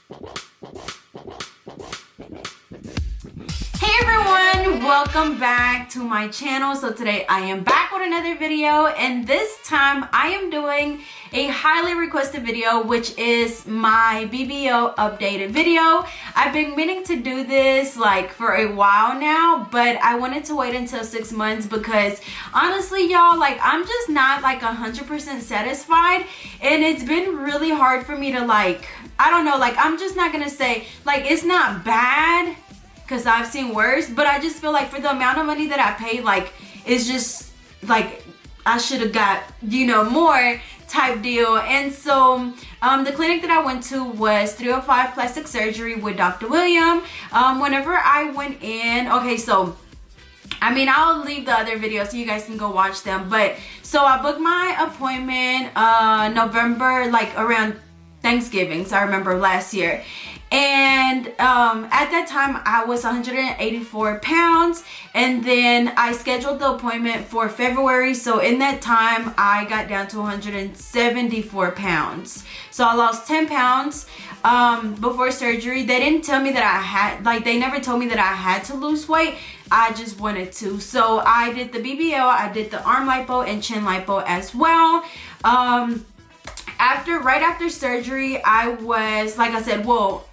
Hey everyone, welcome back to my channel. So today I am back with another video, and this time I am doing a highly requested video, which is my BBL updated video. I've been meaning to do this like for a while now, but I wanted to wait until 6 months because honestly y'all, like I'm just not like 100% satisfied, and it's been really hard for me to like, I don't know, like I'm just not gonna say like it's not bad because I've seen worse, but I just feel like for the amount of money that I paid, like it's just like I should have got, you know, more type deal. And so the clinic that I went to was 305 Plastic Surgery with Dr. William. Whenever I went in, okay, so I mean, I'll leave the other videos so you guys can go watch them, but so I booked my appointment November, like around Thanksgiving, so I remember last year. And at that time I was 184 pounds, and then I scheduled the appointment for February, so in that time I got down to 174 pounds. So I lost 10 pounds before surgery. They didn't tell me that I had, like they never told me that I had to lose weight. I just wanted to. So I did the BBL, I did the arm lipo and chin lipo as well. Right after surgery, I was, like I said, well,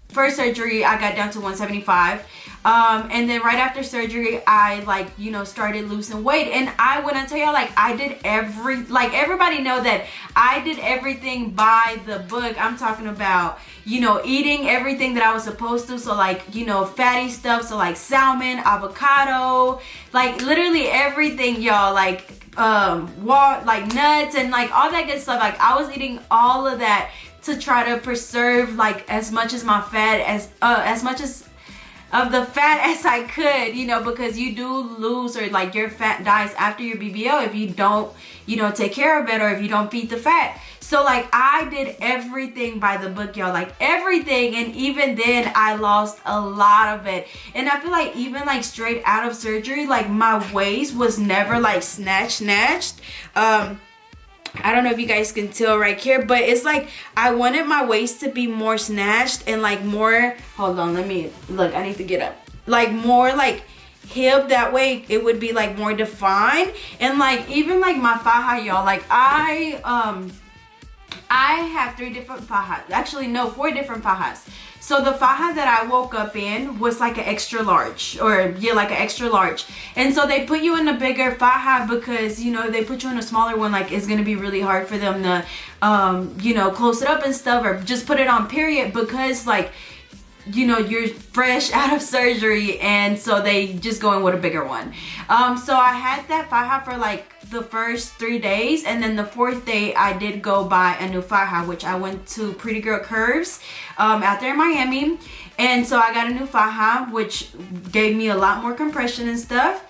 first surgery I got down to 175, and then right after surgery I, like, you know, started losing weight. And when I tell y'all, like I did everybody know that I did everything by the book. I'm talking about, you know, eating everything that I was supposed to. So like, you know, fatty stuff, so like salmon, avocado, like literally everything, y'all, like like nuts and like all that good stuff. Like I was eating all of that to try to preserve like as much as my fat as much as of the fat as I could, you know, because you do lose, or like your fat dies after your BBL if you don't, you know, take care of it, or if you don't feed the fat. So like I did everything by the book, y'all, like everything. And even then I lost a lot of it. And I feel like even like straight out of surgery, like my waist was never like snatched. I don't know if you guys can tell right here, but it's like I wanted my waist to be more snatched and like more, hold on, let me look, I need to get up, like more like hip, that way it would be like more defined. And like even like my faja, y'all, like I have 3 different fajas, actually no, 4 different fajas. So the faja that I woke up in was like an extra large, or yeah, like an extra large. And so they put you in a bigger faja because, you know, they put you in a smaller one, like it's gonna be really hard for them to, you know, close it up and stuff, or just put it on period, because like, you know, you're fresh out of surgery, and so they just go in with a bigger one. So I had that faja for like the first 3 days, and then the 4th day I did go buy a new faja, which I went to Pretty Girl Curves out there in Miami. And so I got a new faja, which gave me a lot more compression and stuff.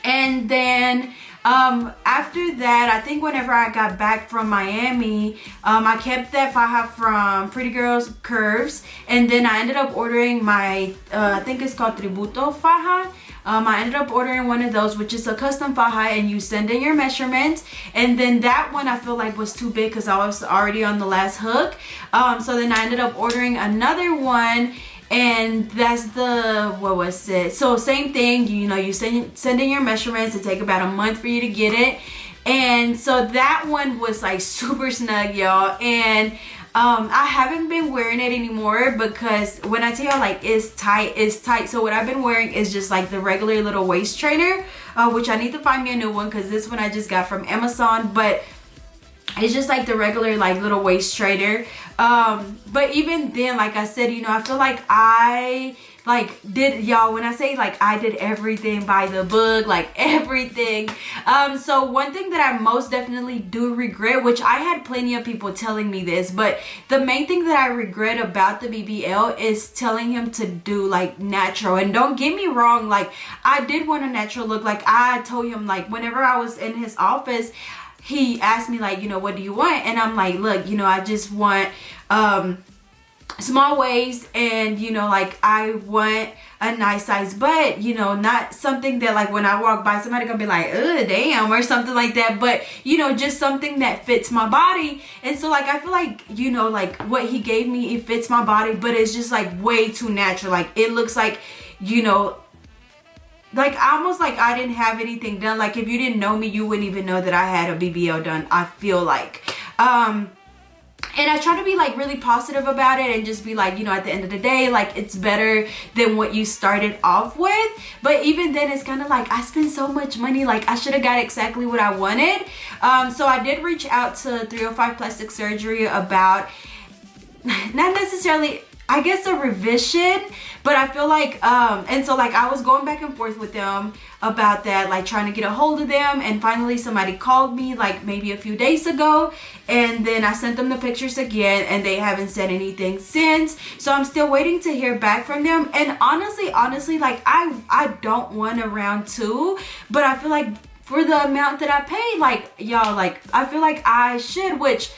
And then after that, I think whenever I got back from Miami, I kept that faja from Pretty Girls Curves, and then I ended up ordering my I think it's called Tributo faja. I ended up ordering one of those, which is a custom faja, and you send in your measurements. And then that one I feel like was too big because I was already on the last hook. So then I ended up ordering another one, and that's the, what was it? So same thing, you know, you send in your measurements. It take about a month for you to get it. And so that one was like super snug, y'all. And I haven't been wearing it anymore because when I tell y'all, like it's tight. So what I've been wearing is just like the regular little waist trainer, which I need to find me a new one because this one I just got from Amazon. But it's just like the regular like little waist trainer. But even then, like I said, you know, I feel like I like did, y'all, when I say like I did everything by the book, like everything. So one thing that I most definitely do regret, which I had plenty of people telling me this, but the main thing that I regret about the BBL is telling him to do like natural. And don't get me wrong, like I did want a natural look. Like I told him, like whenever I was in his office, he asked me like, you know, what do you want? And I'm like, look, you know, I just want small waist, and you know, like I want a nice size butt, you know, not something that like when I walk by somebody gonna be like, ugh, damn, or something like that, but you know, just something that fits my body. And so like I feel like, you know, like what he gave me, it fits my body, but it's just like way too natural. Like it looks like, you know, like almost like I didn't have anything done. Like if you didn't know me, you wouldn't even know that I had a BBL done, I feel like. And I try to be like really positive about it and just be like, you know, at the end of the day, like it's better than what you started off with. But even then, it's kind of like I spent so much money, like I should have got exactly what I wanted. So I did reach out to 305 Plastic Surgery about not necessarily, I guess, a revision, but I feel like and so like I was going back and forth with them about that, like trying to get a hold of them, and finally somebody called me like maybe a few days ago, and then I sent them the pictures again and they haven't said anything since. So I'm still waiting to hear back from them. And honestly, like I don't want a round two, but I feel like for the amount that I paid, like y'all, like I feel like I should, which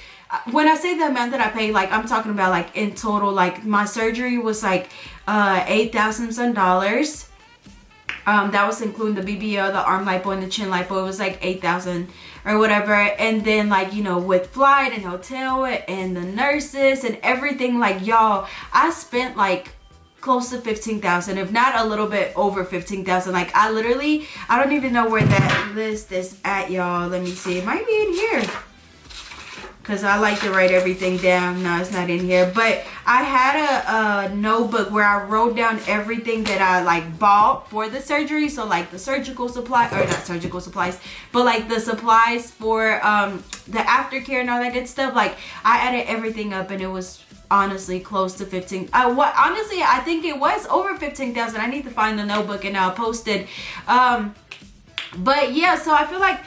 when I say the amount that I paid, like I'm talking about like in total, like my surgery was like $8,000 some dollars. That was including the BBL, the arm lipo, and the chin lipo. It was like $8,000 or whatever. And then like, you know, with flight and hotel and the nurses and everything, like y'all, I spent like close to $15,000, if not a little bit over $15,000. Like I don't even know where that list is at, y'all. Let me see. It might be in here, because I like to write everything down. No, it's not in here. But I had a notebook where I wrote down everything that I like bought for the surgery. So like the surgical supply, or not surgical supplies, but like the supplies for the aftercare and all that good stuff. Like I added everything up and it was honestly close to 15. Honestly, I think it was over 15,000. I need to find the notebook and I'll post it. But yeah, so I feel like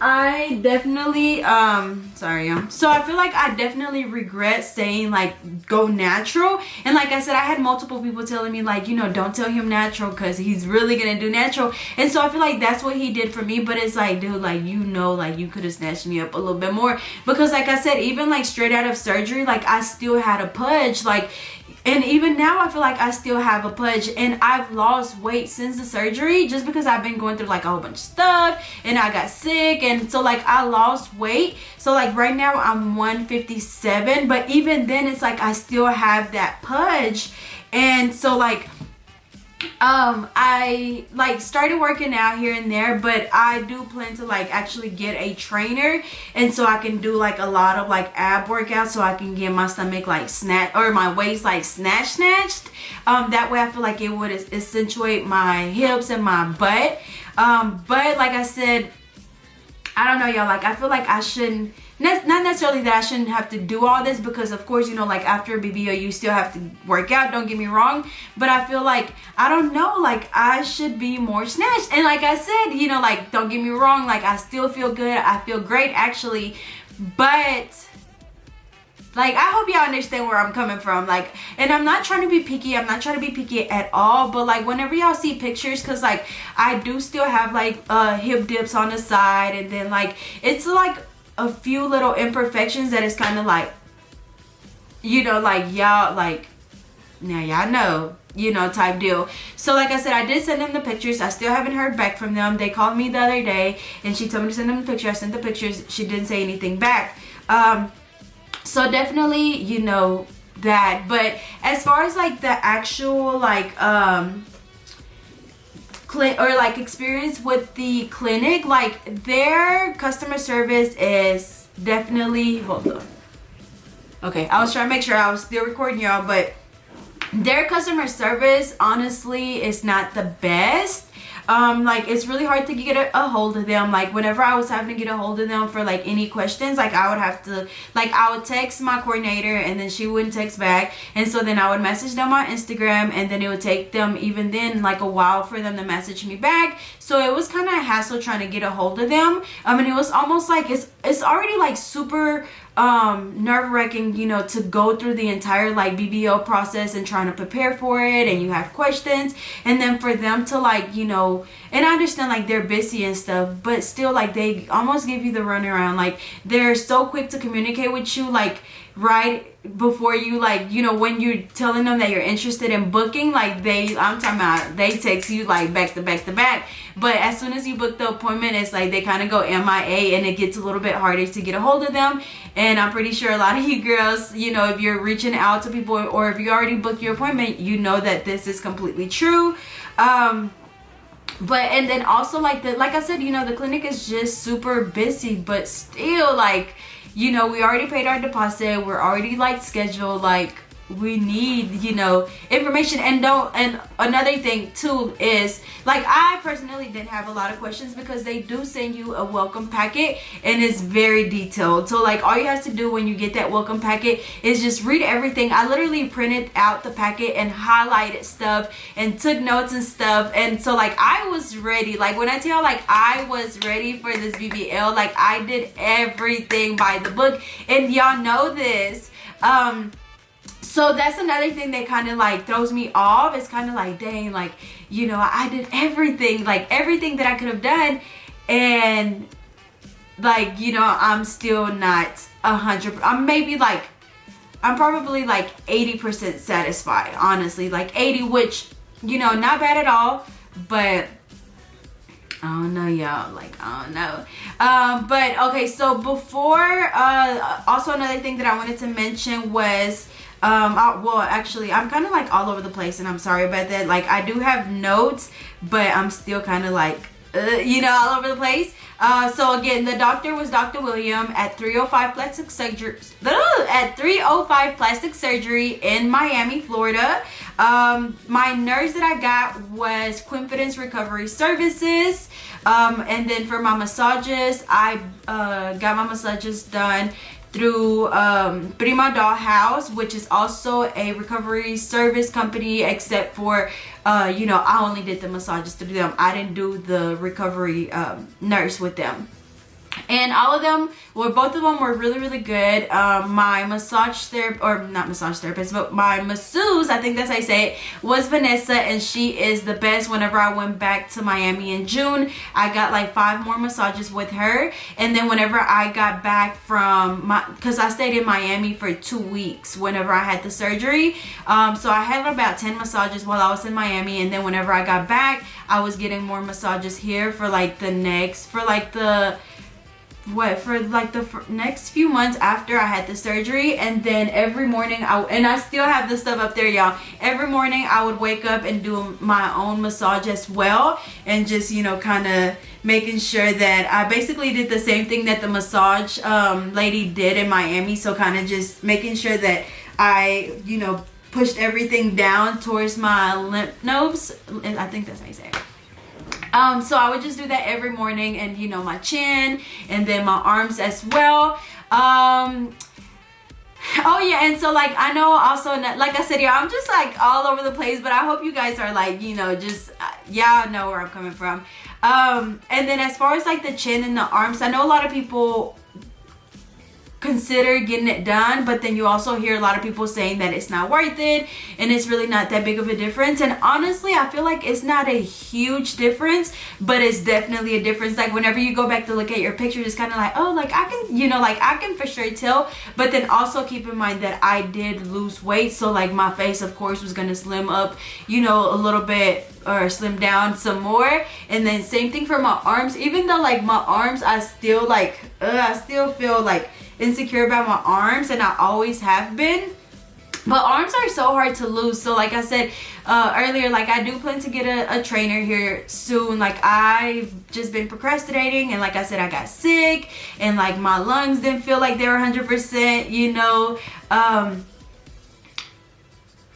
I definitely so I feel like I definitely regret saying like go natural. And like I said, I had multiple people telling me like, you know, don't tell him natural because he's really gonna do natural. And so I feel like that's what he did for me. But it's like, dude, like, you know, like you could have snatched me up a little bit more, because like I said, even like straight out of surgery, like I still had a pudge, like. And even now I feel like I still have a pudge, and I've lost weight since the surgery just because I've been going through like a whole bunch of stuff and I got sick, and so like I lost weight. So like right now I'm 157, but even then it's like I still have that pudge. And so like I like started working out here and there, but I do plan to like actually get a trainer, and so I can do like a lot of like ab workouts, so I can get my stomach like snatched, or my waist like snatched. That way I feel like it would accentuate my hips and my butt. But like I said, I don't know, y'all, like I feel like I shouldn't, not necessarily that I shouldn't have to do all this, because of course, you know, like after a BBL you still have to work out, don't get me wrong, but I feel like, I don't know, like I should be more snatched. And like I said, you know, like don't get me wrong, like I still feel good, I feel great actually, but like I hope y'all understand where I'm coming from. Like, and I'm not trying to be picky, I'm not trying to be picky at all, but like whenever y'all see pictures, because like I do still have like hip dips on the side, and then like it's like a few little imperfections that is kind of like, you know, like y'all, like now y'all know, you know, type deal. So like I said, I did send them the pictures. I still haven't heard back from them. They called me the other day and she told me to send them the picture. I sent the pictures. She didn't say anything back. So definitely, you know, that. But as far as like the actual like or like experience with the clinic, like their customer service is definitely, hold on, okay, I was trying to make sure I was still recording y'all, but their customer service honestly is not the best. Like it's really hard to get a hold of them. Like whenever I was having to get a hold of them for like any questions, like I would have to, like I would text my coordinator and then she wouldn't text back, and so then I would message them on Instagram, and then it would take them even then like a while for them to message me back. So it was kind of a hassle trying to get a hold of them. I mean, it was almost like it's already like super nerve-wracking, you know, to go through the entire like BBL process and trying to prepare for it, and you have questions, and then for them to like, you know, and I understand like they're busy and stuff, but still like they almost give you the runaround. Like they're so quick to communicate with you, like right before you, like, you know, when you're telling them that you're interested in booking, like I'm talking about, they text you like back to back to back. But as soon as you book the appointment, it's like they kind of go MIA, and it gets a little bit harder to get a hold of them. And I'm pretty sure a lot of you girls, you know, if you're reaching out to people, or if you already booked your appointment, you know that this is completely true. But and then also, like I said, you know, the clinic is just super busy, but still, like, you know, we already paid our deposit, we're already like scheduled, like we need, you know, information. And another thing too is, like, I personally didn't have a lot of questions, because they do send you a welcome packet, and it's very detailed. So like, all you have to do when you get that welcome packet is just read everything. I literally printed out the packet and highlighted stuff and took notes and stuff. And so like, I was ready. Like, when I tell y'all, like, I was ready for this BBL, like I did everything by the book, and y'all know this. So that's another thing that kind of like throws me off. It's kind of like, dang, like, you know, I did everything, like everything that I could have done, and like, you know, I'm still not 100. I'm probably like 80% satisfied, honestly, like 80, which, you know, not bad at all. But I don't know, y'all, like, I don't know. But okay, so before, also another thing that I wanted to mention was, well, actually, I'm kind of like all over the place, and I'm sorry about that. Like, I do have notes, but I'm still kind of like, you know, all over the place. So again, the doctor was Dr. William at 305 Plastic Surgery, at 305 Plastic Surgery in Miami, Florida. My nurse that I got was Confidence Recovery Services. And then for my massages, I got my massages done through Prima Dollhouse, which is also a recovery service company, except for you know, I only did the massages through them. I didn't do the recovery nurse with them. And all of them, well, both of them were really, really good. My massage therapist, or not massage therapist, but my masseuse, I think that's how you say it, was Vanessa, and she is the best. Whenever I went back to Miami in June, I got like 5 more massages with her. And then whenever I got back from because I stayed in Miami for 2 weeks whenever I had the surgery. So I had about 10 massages while I was in Miami, and then whenever I got back, I was getting more massages here for like the next, for like the next few months after I had the surgery. And then every morning and I still have this stuff up there, y'all. Every morning I would wake up and do my own massage as well, and just, you know, kind of making sure that I basically did the same thing that the massage lady did in Miami. So kind of just making sure that I, you know, pushed everything down towards my lymph nodes. I think that's how you say it. So I would just do that every morning, and, you know, my chin, and then my arms as well. Oh yeah, and so like, I know also, like I said, y'all, I'm just like all over the place, but I hope you guys are like, you know, just y'all know where I'm coming from. And then as far as like the chin and the arms, I know a lot of people consider getting it done, but then you also hear a lot of people saying that it's not worth it, and it's really not that big of a difference. And honestly, I feel like it's not a huge difference, but it's definitely a difference. Like, whenever you go back to look at your pictures, it's kind of like, oh, like I can, you know, like I can for sure tell. But then also keep in mind that I did lose weight, so like my face, of course, was gonna slim up, you know, a little bit, or slim down some more. And then same thing for my arms. Even though like my arms, I still like I still feel like insecure about my arms, and I always have been. But arms are so hard to lose. So like I said earlier, like I do plan to get a trainer here soon. Like, I've just been procrastinating, and like I said, I got sick, and like my lungs didn't feel like they were 100%, you know,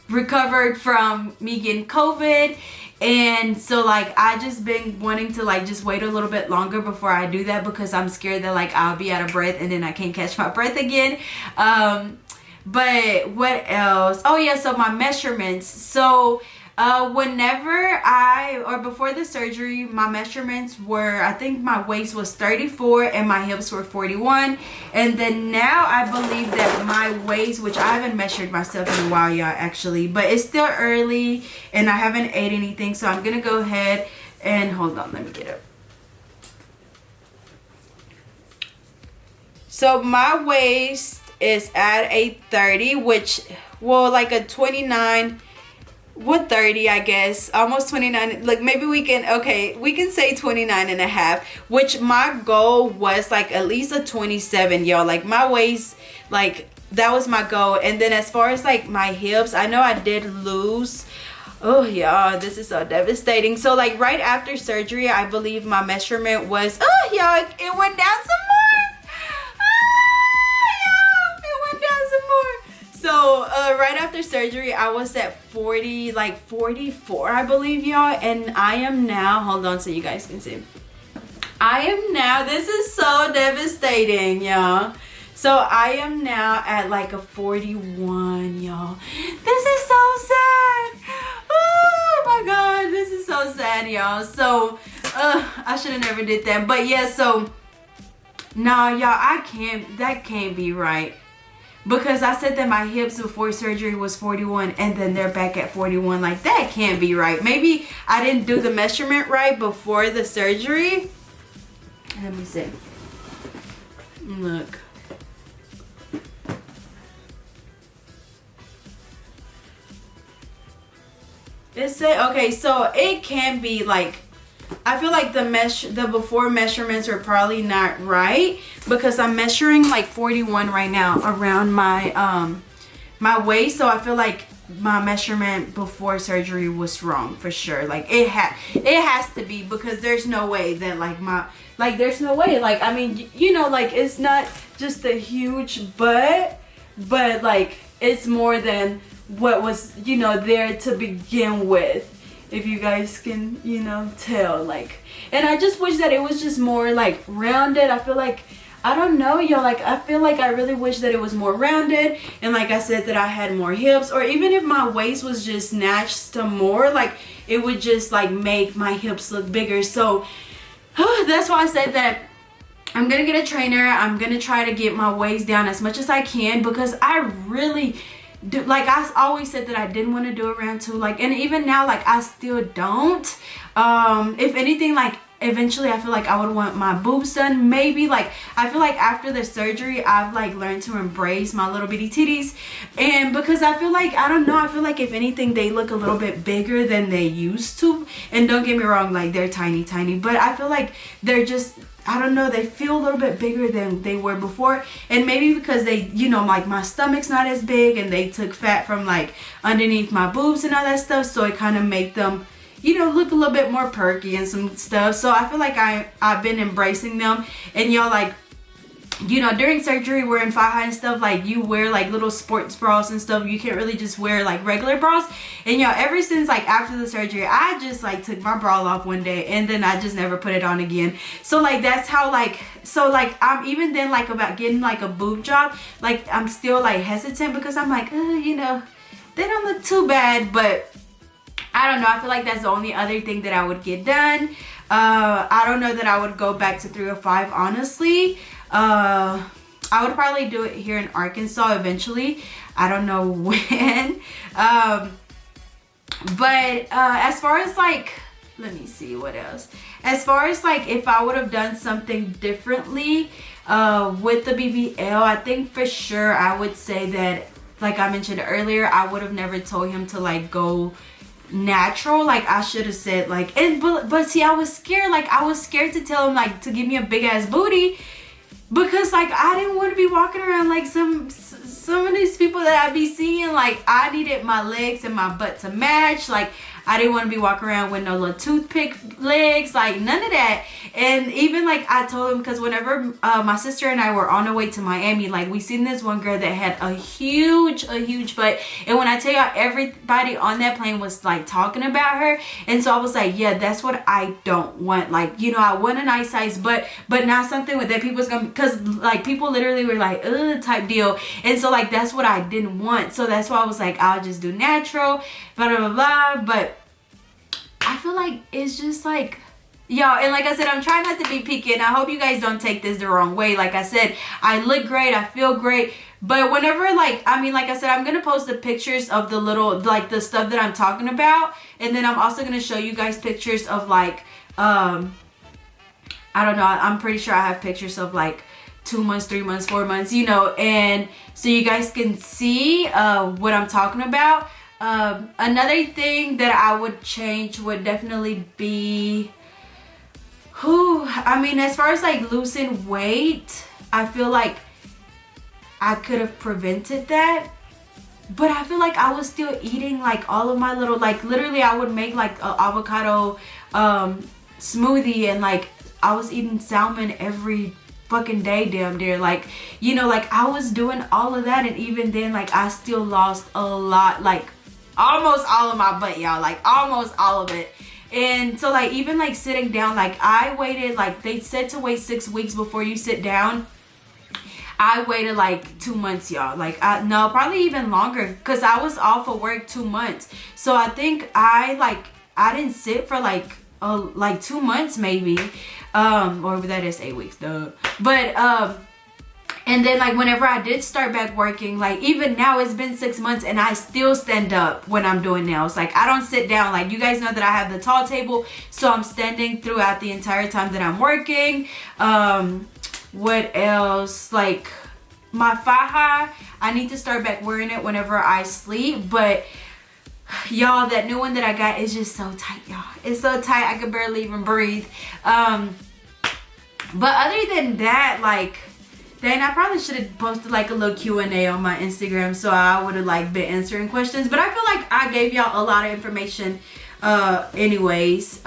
recovered from me getting COVID. And so like, I just been wanting to like just wait a little bit longer before I do that, because I'm scared that like I'll be out of breath and then I can't catch my breath again. But what else? Oh yeah, so my measurements. So whenever before the surgery, my measurements were, I think my waist was 34 and my hips were 41. And then now I believe that my waist, which I haven't measured myself in a while, y'all, actually, but it's still early and I haven't ate anything, so I'm gonna go ahead and hold on, let me get it. So my waist is at a 30, which, well, like a 29, what 30, I guess, almost 29. Like maybe we can say 29 and a half, which my goal was like at least a 27, y'all. Like my waist, like that was my goal. And then as far as like my hips, I know I did lose. Oh y'all, this is so devastating. So like right after surgery, I believe my measurement was, oh y'all, it went down some more. Oh y'all, it went down some more. So right after surgery, I was at 40, like 44, I believe, y'all. And I am now, hold on so you guys can see. I am now, this is so devastating, y'all. So I am now at like a 41, y'all. This is so sad. Oh my God, this is so sad, y'all. So I should have never did that. But yeah, so nah, y'all, that can't be right. Because I said that my hips before surgery was 41 and then they're back at 41. Like that can't be right. Maybe I didn't do the measurement right before the surgery. Let me see. Look. It said, okay, so it can be like, I feel like the before measurements are probably not right because I'm measuring like 41 right now around my my waist. So I feel like my measurement before surgery was wrong for sure. Like it has to be, because there's no way that like there's no way. Like, I mean, you know, like it's not just a huge butt, but like it's more than what was, you know, there to begin with, if you guys can, you know, tell. Like, and I just wish that it was just more like rounded. I feel like, I don't know, y'all, like I feel like I really wish that it was more rounded, and like I said, that I had more hips, or even if my waist was just snatched to more, like it would just like make my hips look bigger. So that's why I said that I'm gonna get a trainer. I'm gonna try to get my waist down as much as I can, because I really do, like I always said that I didn't want to do around 2, like, and even now, like I still don't. If anything, like eventually I feel like I would want my boobs done. Maybe, like I feel like after the surgery I've like learned to embrace my little bitty titties, and because I feel like, I don't know, I feel like if anything they look a little bit bigger than they used to. And don't get me wrong, like they're tiny, but I feel like they're just, I don't know, they feel a little bit bigger than they were before. And maybe because they, you know, like my stomach's not as big and they took fat from like underneath my boobs and all that stuff, so it kind of make them, you know, look a little bit more perky and some stuff. So I feel like I've been embracing them. And y'all, like, you know, during surgery wearing thigh high and stuff, like you wear like little sports bras and stuff. You can't really just wear like regular bras. And y'all, ever since like after the surgery, I just like took my bra off one day and then I just never put it on again. So like that's how, like, so like I'm even then like about getting like a boob job, like I'm still like hesitant, because I'm like, you know, they don't look too bad. But I don't know, I feel like that's the only other thing that I would get done. I don't know that I would go back to 305, honestly. I would probably do it here in Arkansas eventually. I don't know when. But as far as like, let me see what else. As far as like if I would have done something differently with the BBL, I think for sure I would say that, like I mentioned earlier, I would have never told him to like go natural. Like I should have said like, and but see, I was scared. Like I was scared to tell him like to give me a big ass booty, because like I didn't want to be walking around like some of these people that I be seeing. Like I needed my legs and my butt to match. Like I didn't want to be walking around with no little toothpick legs, like none of that. And even like I told him, because whenever my sister and I were on our way to Miami, like we seen this one girl that had a huge butt. And when I tell y'all, everybody on that plane was like talking about her. And so I was like, yeah, that's what I don't want. Like, you know, I want a nice size butt, but not something with that people's gonna, because like people literally were like, ugh, type deal. And so like that's what I didn't want. So that's why I was like, I'll just do natural, blah blah blah. But I feel like it's just like, y'all, and like I said, I'm trying not to be picky, and I hope you guys don't take this the wrong way. Like I said, I look great, I feel great, but whenever, like, I mean, like I said, I'm gonna post the pictures of the little, like the stuff that I'm talking about, and then I'm also gonna show you guys pictures of like I don't know, I'm pretty sure I have pictures of like 2 months, 3 months, 4 months, you know, and so you guys can see what I'm talking about. Another thing that I would change would definitely be, I mean, as far as like losing weight, I feel like I could have prevented that, but I feel like I was still eating like all of my little, like literally I would make like an avocado smoothie, and like I was eating salmon every fucking day damn near, like, you know, like I was doing all of that, and even then like I still lost a lot, like almost all of my butt, y'all, like almost all of it. And so like even like sitting down, like I waited, like they said to wait 6 weeks before you sit down. I waited like 2 months, y'all. Like no, probably even longer, because I was off of work 2 months. So I think I didn't sit for like 2 months maybe, or that is 8 weeks, duh. But and then like whenever I did start back working, like even now it's been 6 months and I still stand up when I'm doing nails. Like I don't sit down. Like you guys know that I have the tall table, so I'm standing throughout the entire time that I'm working. What else? Like my faja, I need to start back wearing it whenever I sleep, but y'all, that new one that I got is just so tight, y'all. It's so tight I could barely even breathe. But other than that, like, then I probably should have posted like a little Q&A on my Instagram, so I would have like been answering questions, but I feel like I gave y'all a lot of information anyways.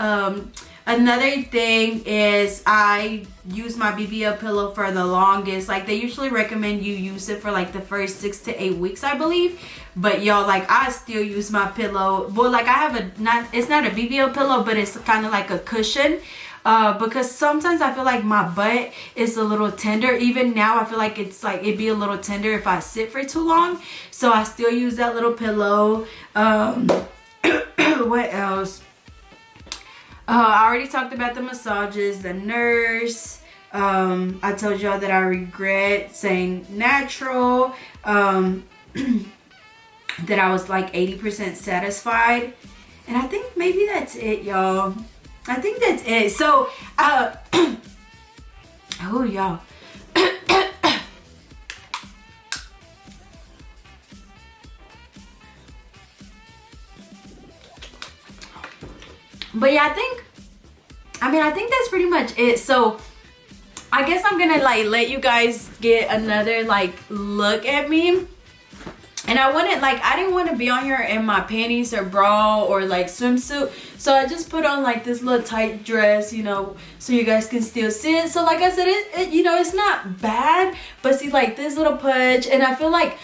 Another thing is I use my BBL pillow for the longest. Like they usually recommend you use it for like the first 6 to 8 weeks, I believe. But y'all, like I still use my pillow. Well, like I have it's not a BBL pillow, but it's kind of like a cushion. Because sometimes I feel like my butt is a little tender. Even now I feel like it's like it'd be a little tender if I sit for too long. So I still use that little pillow. What else? I already talked about the massages, the nurse. I told y'all that I regret saying natural. That I was like 80% satisfied. And I think maybe that's it, y'all. I think that's it. So, oh, y'all. But yeah, I think that's pretty much it. So I guess I'm gonna like let you guys get another like look at me. And I didn't want to be on here in my panties or bra or like swimsuit, so I just put on like this little tight dress, you know, so you guys can still see it. So like I said, it you know, it's not bad, but see like this little pudge, and I feel like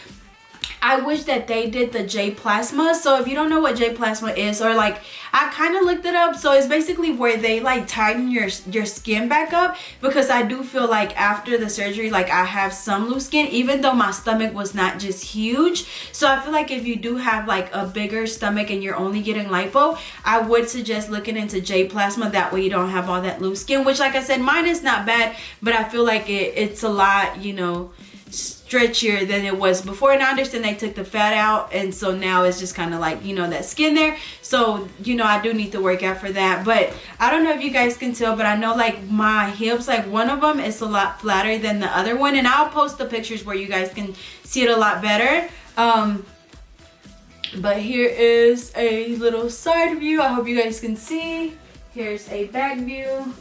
I wish that they did the J plasma. So if you don't know what J plasma is, or like I kind of looked it up, so it's basically where they like tighten your skin back up, because I do feel like after the surgery, like I have some loose skin, even though my stomach was not just huge. So I feel like if you do have like a bigger stomach and you're only getting lipo, I would suggest looking into J plasma. That way you don't have all that loose skin, which like I said, mine is not bad, but I feel like it's a lot, you know, stretchier than it was before. And I understand they took the fat out, and so now it's just kind of like, you know, that skin there. So, you know, I do need to work out for that. But I don't know if you guys can tell, but I know like my hips, like one of them is a lot flatter than the other one, and I'll post the pictures where you guys can see it a lot better. But here is a little side view. I hope you guys can see. Here's a back view,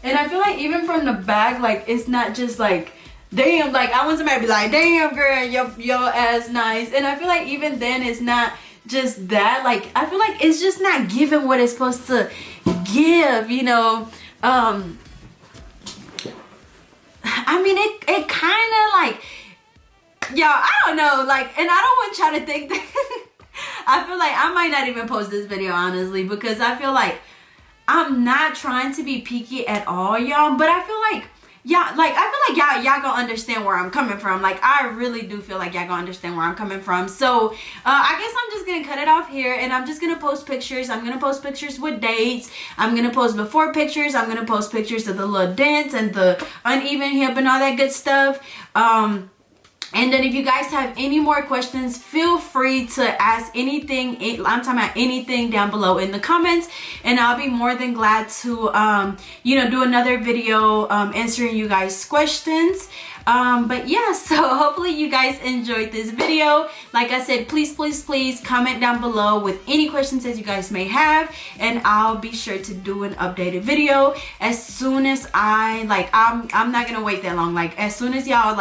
and I feel like even from the back, like it's not just like, damn, like I want somebody to be like, damn girl, your ass nice. And I feel like even then it's not just that, like I feel like it's just not giving what it's supposed to give, you know. I mean, it kind of like, y'all, I don't know, like, and I don't want y'all to think that I feel like I might not even post this video, honestly, because I feel like I'm not trying to be picky at all, y'all, but I feel like, yeah, like I feel like y'all gonna understand where I'm coming from. Like I really do feel like y'all gonna understand where I'm coming from. So I guess I'm just gonna cut it off here, and I'm just gonna post pictures. I'm gonna post pictures with dates. I'm gonna post before pictures. I'm gonna post pictures of the little dents and the uneven hip and all that good stuff. And then if you guys have any more questions, feel free to ask anything. I'm talking about anything down below in the comments, and I'll be more than glad to, you know, do another video answering you guys' questions. But yeah, so hopefully you guys enjoyed this video. Like I said, please comment down below with any questions that you guys may have, and I'll be sure to do an updated video as soon as I'm not gonna wait that long. Like as soon as y'all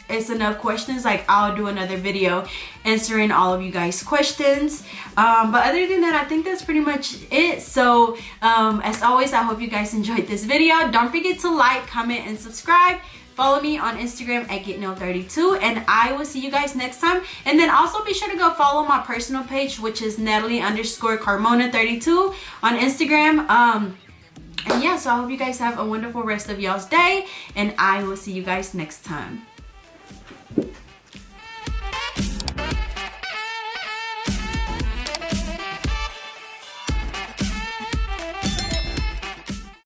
it's enough questions, I'll do another video answering all of you guys questions. But other than that, I think that's pretty much it. So as always, I hope you guys enjoyed this video. Don't forget to like, comment, and subscribe. Follow me on Instagram at GetNailed32, and I will see you guys next time. And then also be sure to go follow my personal page, which is Natalie_Carmona32 on Instagram. And yeah, so I hope you guys have a wonderful rest of y'all's day, and I will see you guys next time.